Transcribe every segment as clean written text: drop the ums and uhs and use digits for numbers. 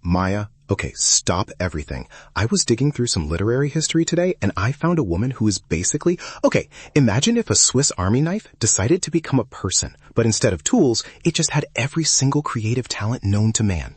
Maya, okay, stop everything. I was digging through some literary history today, and I found a woman who is basically... Okay, imagine if a Swiss Army knife decided to become a person, but instead of tools, it just had every single creative talent known to man.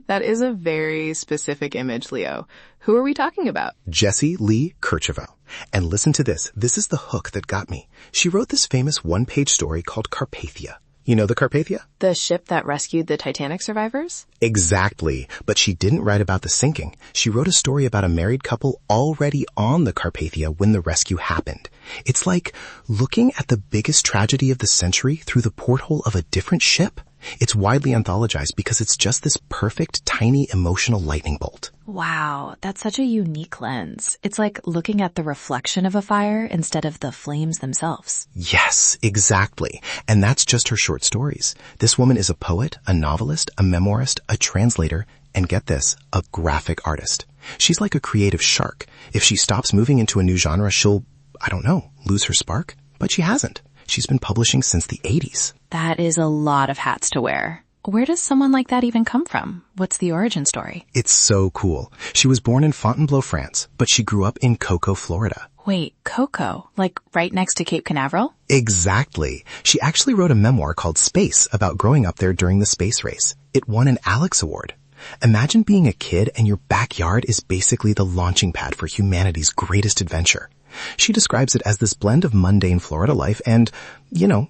That is a very specific image, Leo. Who are we talking about? Jessie Lee Kercheval. And listen to this. This is the hook that got me. She wrote this famous one-page story called Carpathia. You know the Carpathia? The ship that rescued the Titanic survivors? Exactly. But she didn't write about the sinking. She wrote a story about a married couple already on the Carpathia when the rescue happened. It's like looking at the biggest tragedy of the century through the porthole of a different ship. It's widely anthologized because it's just this perfect, tiny, emotional lightning bolt. Wow, that's such a unique lens. It's like looking at the reflection of a fire instead of the flames themselves. Yes, exactly. And that's just her short stories. This woman is a poet, a novelist, a memoirist, a translator, and get this, a graphic artist. She's like a creative shark. If she stops moving into a new genre, she'll, I don't know, lose her spark? But she hasn't. She's been publishing since the 80s. That is a lot of hats to wear. Where does someone like that even come from? What's the origin story? It's so cool. She was born in Fontainebleau, France, but she grew up in Cocoa, Florida. Wait, Cocoa? Like right next to Cape Canaveral? Exactly. She actually wrote a memoir called Space about growing up there during the space race. It won an Alex Award. Imagine being a kid and your backyard is basically the launching pad for humanity's greatest adventure. She describes it as this blend of mundane Florida life and,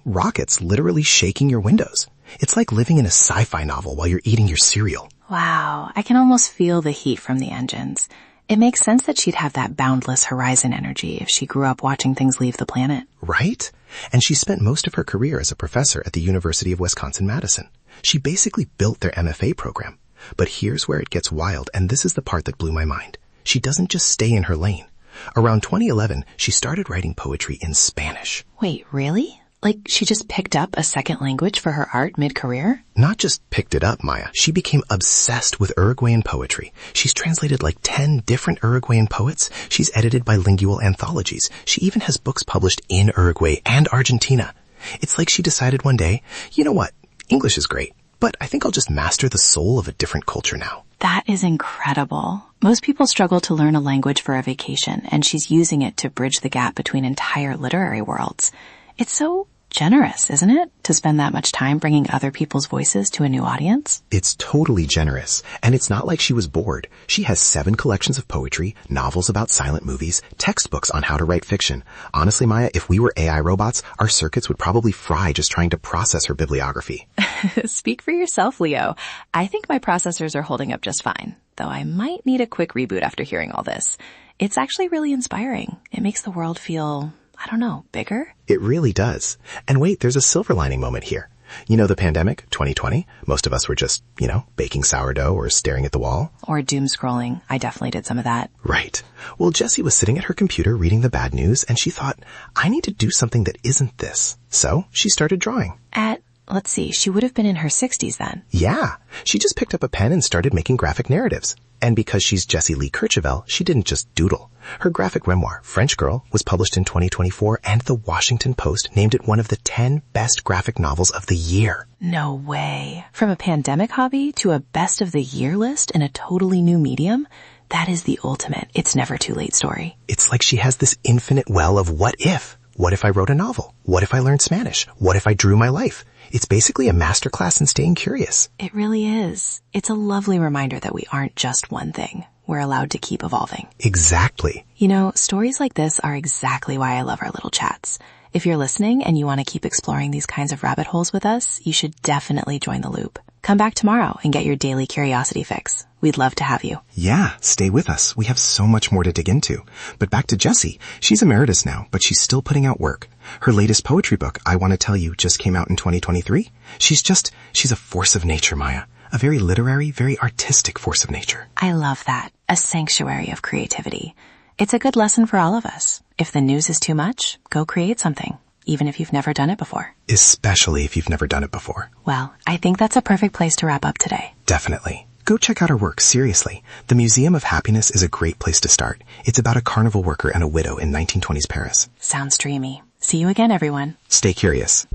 rockets literally shaking your windows. It's like living in a sci-fi novel while you're eating your cereal. Wow, I can almost feel the heat from the engines. It makes sense that she'd have that boundless horizon energy if she grew up watching things leave the planet. Right? And she spent most of her career as a professor at the University of Wisconsin-Madison. She basically built their MFA program. But here's where it gets wild, and this is the part that blew my mind. She doesn't just stay in her lane. Around 2011, she started writing poetry in Spanish. Wait, really? Like she just picked up a second language for her art mid-career? Not just picked it up, Maya. She became obsessed with Uruguayan poetry. She's translated like 10 different Uruguayan poets. She's edited bilingual anthologies. She even has books published in Uruguay and Argentina. It's like she decided one day, you know what? English is great, but I think I'll just master the soul of a different culture now. That is incredible. Most people struggle to learn a language for a vacation, and she's using it to bridge the gap between entire literary worlds. It's so generous, isn't it, to spend that much time bringing other people's voices to a new audience? It's totally generous, and it's not like she was bored. She has 7 collections of poetry, novels about silent movies, textbooks on how to write fiction. Honestly, Maya, if we were AI robots, our circuits would probably fry just trying to process her bibliography. Speak for yourself, Leo. I think my processors are holding up just fine, though I might need a quick reboot after hearing all this. It's actually really inspiring. It makes the world feel, I don't know, bigger? It really does. And wait, there's a silver lining moment here. You know the pandemic, 2020? Most of us were just, baking sourdough or staring at the wall. Or doom scrolling. I definitely did some of that. Right. Well, Jessie was sitting at her computer reading the bad news, and she thought, I need to do something that isn't this. So she started drawing. Let's see, she would have been in her 60s then. Yeah. She just picked up a pen and started making graphic narratives. And because she's Jessie Lee Kercheval, she didn't just doodle. Her graphic memoir, French Girl, was published in 2024, and the Washington Post named it one of the 10 best graphic novels of the year. No way. From a pandemic hobby to a best of the year list in a totally new medium? That is the ultimate it's never too late story. It's like she has this infinite well of what if. What if I wrote a novel? What if I learned Spanish? What if I drew my life? It's basically a masterclass in staying curious. It really is. It's a lovely reminder that we aren't just one thing. We're allowed to keep evolving. Exactly. Stories like this are exactly why I love our little chats. If you're listening and you want to keep exploring these kinds of rabbit holes with us, you should definitely join the loop. Come back tomorrow and get your daily curiosity fix. We'd love to have you. Yeah, stay with us. We have so much more to dig into. But back to Jessie. She's emeritus now, but she's still putting out work. Her latest poetry book, I Want to Tell You, just came out in 2023. She's a force of nature, Maya. A very literary, very artistic force of nature. I love that. A sanctuary of creativity. It's a good lesson for all of us. If the news is too much, go create something, even if you've never done it before. Especially if you've never done it before. Well, I think that's a perfect place to wrap up today. Definitely. Go check out her work, seriously. The Museum of Happiness is a great place to start. It's about a carnival worker and a widow in 1920s Paris. Sounds dreamy. See you again, everyone. Stay curious.